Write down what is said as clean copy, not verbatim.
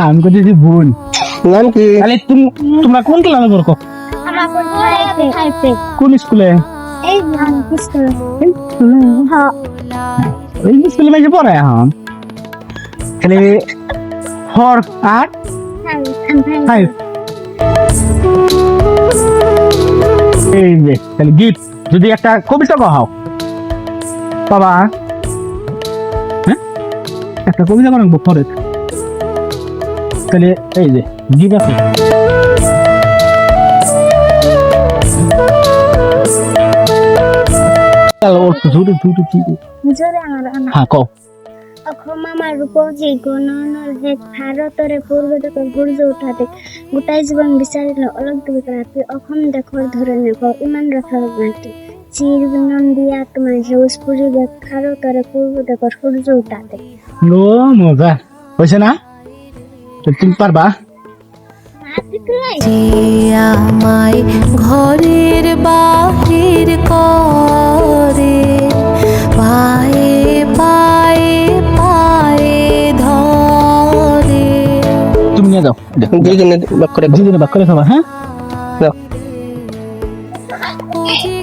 আমি করতেছি ভুল। নাম কি? তাহলে তোমরা কোন ক্লাসে পড়ো? কোন স্কুলে? এই স্কুলে মেয়ে পড়ে এখন। তাহলে 4 আর 5 এই যে তাহলে গিফট যদি একটা কবিতা কহাও বাবা, হ্যাঁ একটা কবিতা বানাবো পরে, তাহলে এই যে গিফট আছে। হ্যাঁ কও। অসম আমাৰ ৰূপজী গণনৰ হেত ভাৰতৰে পূৰ্বদেশৰ সূৰ্য উঠাতে গোটাই জীৱন বিচাৰিলে অলপ দুবি ৰাতি অসম দেশৰ ধৰণে কওঁ ইমান ৰখাৰ মাটি চিৰ বিনন্দিয়া তোমাৰ সেউজ পৰিৱেশ ভাৰতৰে পূৰ্বদেশৰ সূৰ্য উঠাতে। নো মজা হয়েছে না? তো তুমি পারবা? আমায় ঘরের বাহির করে পায়ে পায়ে পায়ে ধরে। তুমি নিয়ে যাও, দুইজনে বাক করে দুজনে বাক করে খাবা। হ্যাঁ খুঁজে